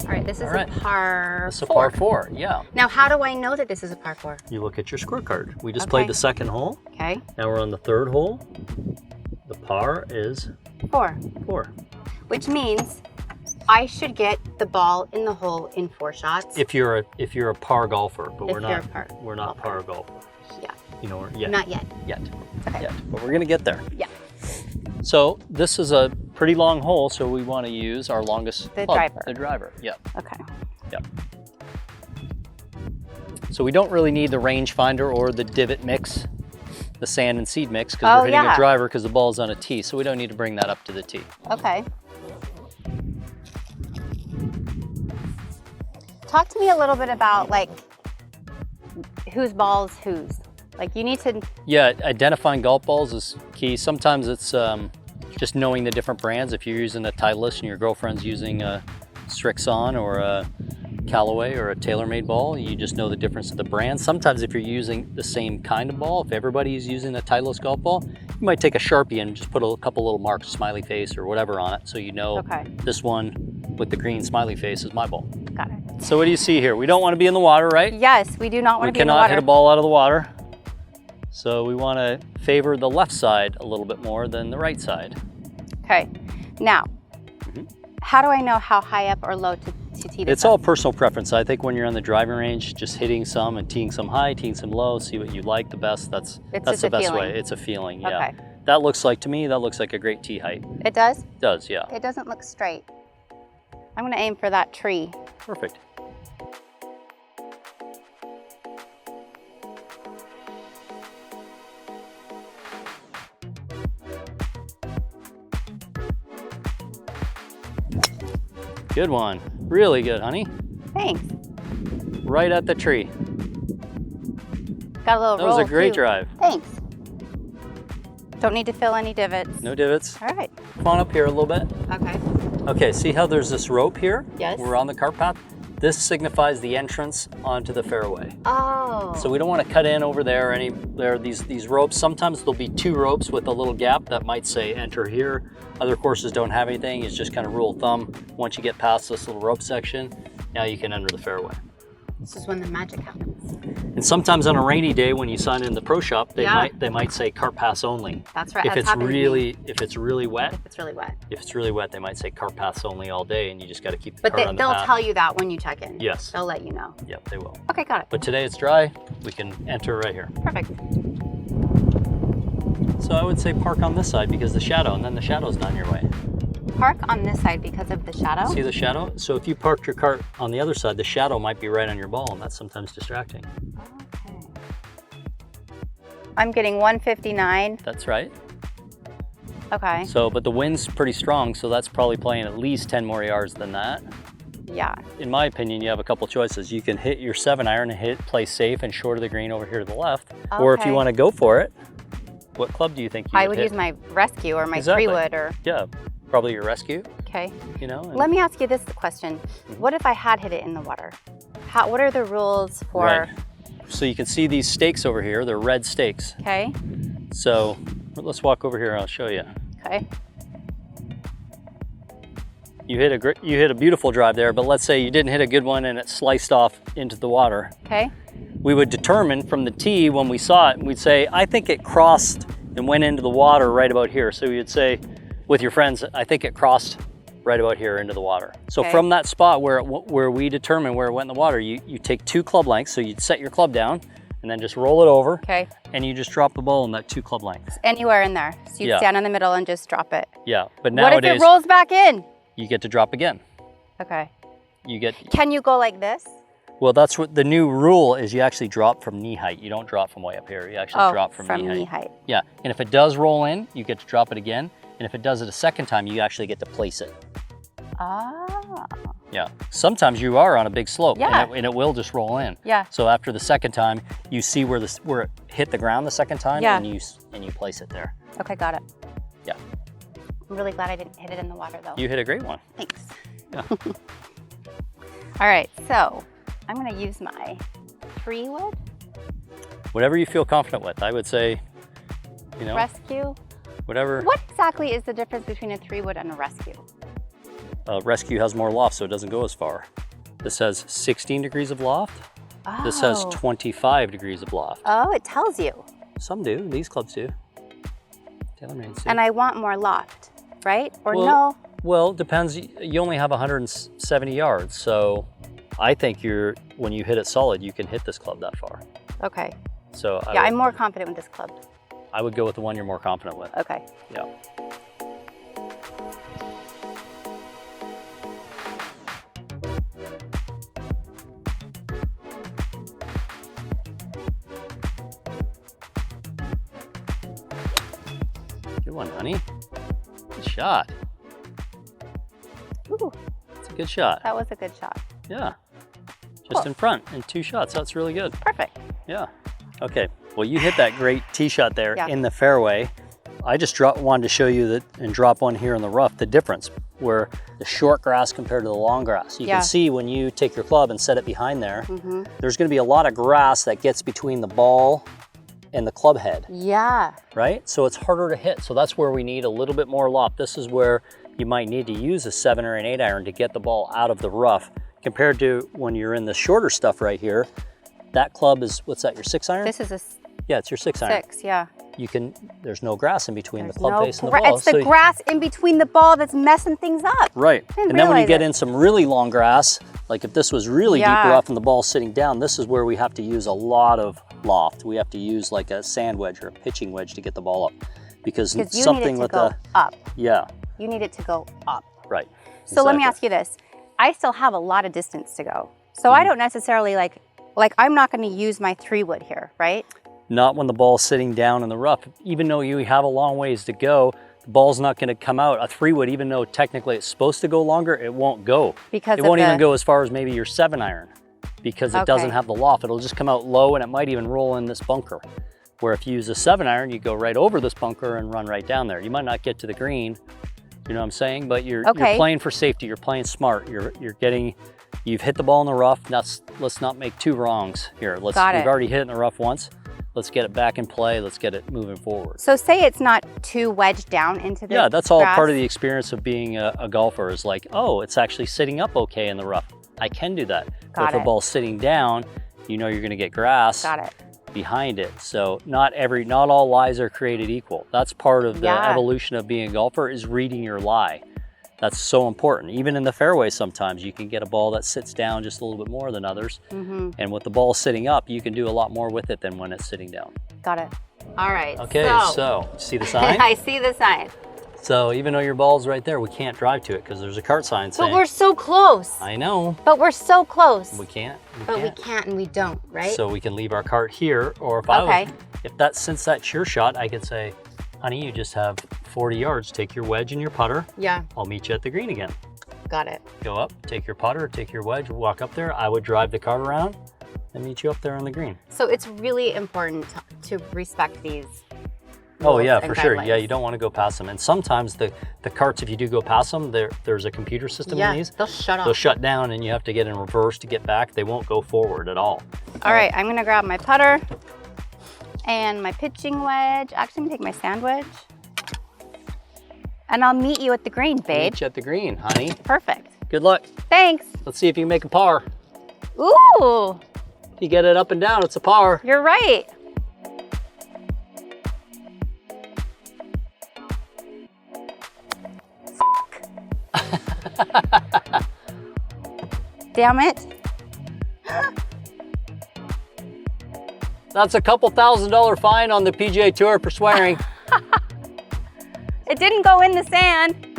All right, this is a par 4. This is a par 4, yeah. Now, how do I know that this is a par 4? You look at your scorecard. We just played the second hole. Okay. Now we're on the third hole. The par is 4. 4. Which means I should get the ball in the hole in 4 shots. If you're a par golfer, but we're not par golfer. Yeah. You know, Not yet. Okay. Yet. But we're gonna get there. Yeah. So this is a pretty long hole, so we want to use our longest club, the driver. Yeah. Okay. Yep. So we don't really need the rangefinder or the divot mix, the sand and seed mix, because we're hitting a driver because the ball's on a tee, so we don't need to bring that up to the tee. Okay. Talk to me a little bit about like whose ball's whose. Like you need to... Yeah, identifying golf balls is key. Sometimes it's just knowing the different brands. If you're using a Titleist and your girlfriend's using a Strixon or a Callaway or a TaylorMade ball, you just know the difference of the brands. Sometimes if you're using the same kind of ball, if everybody's using a Titleist golf ball, you might take a Sharpie and just put a couple little marks, smiley face or whatever on it, so you know this one with the green smiley face is my ball. Got it. So what do you see here? We don't want to be in the water, right? Yes, we do not want to be in the water. We cannot hit a ball out of the water. So we want to favor the left side a little bit more than the right side. Okay. Now, how do I know how high up or low to tee this It's all personal preference. I think when you're on the driving range, just hitting some and teeing some high, teeing some low, see what you like the best. That's the best way. It's a feeling, yeah. Okay. That looks like, to me, that looks like a great tee height. It does? It does, yeah. It doesn't look straight. I'm going to aim for that tree. Perfect. Good one. Really good, honey. Thanks. Right at the tree. Got a little roll, That was a great too. drive. Thanks. Don't need to fill any divots. No divots. All right. Come on up here a little bit. Okay. Okay, see how there's this rope here? Yes. We're on the cart path. This signifies the entrance onto the fairway. Oh. So we don't want to cut in over there. There are these ropes. Sometimes there'll be 2 ropes with a little gap that might say enter here. Other courses don't have anything. It's just kind of rule of thumb. Once you get past this little rope section, now you can enter the fairway. This is when the magic happens. And sometimes on a rainy day when you sign in the pro shop, they might say cart pass only. That's right. If it's really wet. If it's really wet. If it's really wet, they might say cart pass only all day, and you just got to keep the cart on the they'll path. tell you that when you check in. Yes. They'll let you know. Yep, they will. Okay, got it. But today it's dry. We can enter right here. Perfect. So I would say park on this side because the shadow, and then the shadow's not in your way. Park on this side because of the shadow? See the shadow? So if you parked your cart on the other side, the shadow might be right on your ball, and that's sometimes distracting. Okay. I'm getting 159. That's right. Okay. So, but the wind's pretty strong, so that's probably playing at least 10 more yards than that. Yeah. In my opinion, you have a couple choices. You can hit your 7-iron and play safe and short of the green over here to the left. Okay. Or if you want to go for it, what club do you think you would hit? I would use my rescue or my 3-wood or... Yeah, probably your rescue. Okay. You know. Let me ask you this question. What if I had hit it in the water? What are the rules for... Right. So you can see these stakes over here. They're red stakes. Okay. So let's walk over here and I'll show you. Okay. You hit a beautiful drive there, but let's say you didn't hit a good one and it sliced off into the water. Okay. We would determine from the tee when we saw it, we'd say, I think it crossed and went into the water right about here. So you'd say with your friends, I think it crossed right about here into the water. So from that spot where we determine where it went in the water, you take 2 club lengths. So you'd set your club down and then just roll it over. Okay. And you just drop the ball in that 2 club lengths. Anywhere in there. So you stand in the middle and just drop it. Yeah, but nowadays. What if it rolls back in? You get to drop again. Okay. Can you go like this? Well, that's what the new rule is. You actually drop from knee height. You don't drop from way up here. You actually drop from knee height. Yeah, and if it does roll in, you get to drop it again. And if it does it a second time, you actually get to place it. Ah. Yeah, sometimes you are on a big slope and it will just roll in. Yeah. So after the second time, you see where it hit the ground the second time and you place it there. Okay, got it. Yeah. I'm really glad I didn't hit it in the water though. You hit a great one. Thanks. Yeah. All right, so I'm gonna use my 3-wood. Whatever you feel confident with. I would say, rescue. Whatever. What exactly is the difference between a 3-wood and a rescue? Rescue has more loft, so it doesn't go as far. This has 16 degrees of loft. Oh. This has 25 degrees of loft. Oh, it tells you. Some do. These clubs do. TaylorMade do. And I want more loft, right? Or Well, no? Well, it depends. You only have 170 yards, so I think when you hit it solid, you can hit this club that far. Okay. So Yeah, I'm more confident with this club. I would go with the one you're more confident with. Okay. Yeah. Good one, honey. Good shot. Ooh, It's a good shot. that was a good shot. Yeah. Just Cool. in front in 2 shots. That's really good. Perfect. Yeah. Okay. Well, you hit that great tee shot there Yeah. in the fairway. I just wanted to show you that and drop one here in the rough, the difference where the short grass compared to the long grass. You Yeah. can see when you take your club and set it behind there, there's going to be a lot of grass that gets between the ball and the club head, Yeah. right? So it's harder to hit. So that's where we need a little bit more loft. This is where you might need to use a 7 or an 8 iron to get the ball out of the rough compared to when you're in the shorter stuff right here. That club is, what's that, your 6 iron? This is a Yeah, it's your 6 iron. 6, yeah. There's no grass in between There's the club no face and the ball. It's the grass in between the ball that's messing things up. Right. didn't And then when you realize get it. in some really long grass, like if this was really deep Yeah. rough and the ball's sitting down, this is where we have to use a lot of loft. We have to use like a sand wedge or a pitching wedge to get the ball up. Because Because you something need it to with go the, up. yeah, You need it to go up. right. So let me Exactly. ask you this. I still have a lot of distance to go. So I don't necessarily like I'm not going to use my 3-wood here, right? Not when the ball's sitting down in the rough. Even though you have a long ways to go, the ball's not going to come out. A 3-wood, even though technically it's supposed to go longer, it won't go. Because it of won't even the- go as far as maybe your 7 iron because it doesn't Okay. have the loft. It'll just come out low and it might even roll in this bunker. Where if you use a 7 iron, you go right over this bunker and run right down there. You might not get to the green, you know what I'm saying? But you're Okay. playing for safety. You're playing smart. You've hit the ball in the rough. Now let's not make 2 wrongs here. Got We've it. already hit it in the rough once. Let's get it back in play. Let's get it moving forward. So say it's not too wedged down into the Yeah, that's all grass. part of the experience of being a golfer is like, oh, it's actually sitting up okay in the rough. I can do that. But Got if the it. ball's sitting down, you know you're going to get grass Got it. behind it. So not all lies are created equal. That's part of the Yeah. evolution of being a golfer is reading your lie. That's so important. Even in the fairway sometimes you can get a ball that sits down just a little bit more than others. And with the ball sitting up, you can do a lot more with it than when it's sitting down. Got it. All right. Okay, so see the sign? I see the sign. So even though your ball's right there, we can't drive to it because there's a cart sign saying. But we're so close. I know. But we're so close. We can't. But we can't and we don't, right? So we can leave our cart here, or if Okay. since that's your shot, I could say, honey, you just have 40 yards. Take your wedge and your putter. Yeah. I'll meet you at the green again. Got it. Go up, take your putter, take your wedge, walk up there. I would drive the cart around and meet you up there on the green. So it's really important to respect these. Oh rules yeah, and for sure. Yeah, guidelines. you don't want to go past them. And sometimes the carts, if you do go past them, there's a computer system Yeah, in these. they'll shut off. They'll shut down and you have to get in reverse to get back. They won't go forward at all. All right, I'm gonna grab my putter and my pitching wedge. Actually, I'm gonna take my sand wedge. And I'll meet you at the green, babe. Meet you at the green, honey. Perfect. Good luck. Thanks. Let's see if you can make a par. Ooh, If you get it up and down, it's a par. you're right. Damn it. That's a couple $1,000 fine on the PGA Tour for swearing. It didn't go in the sand.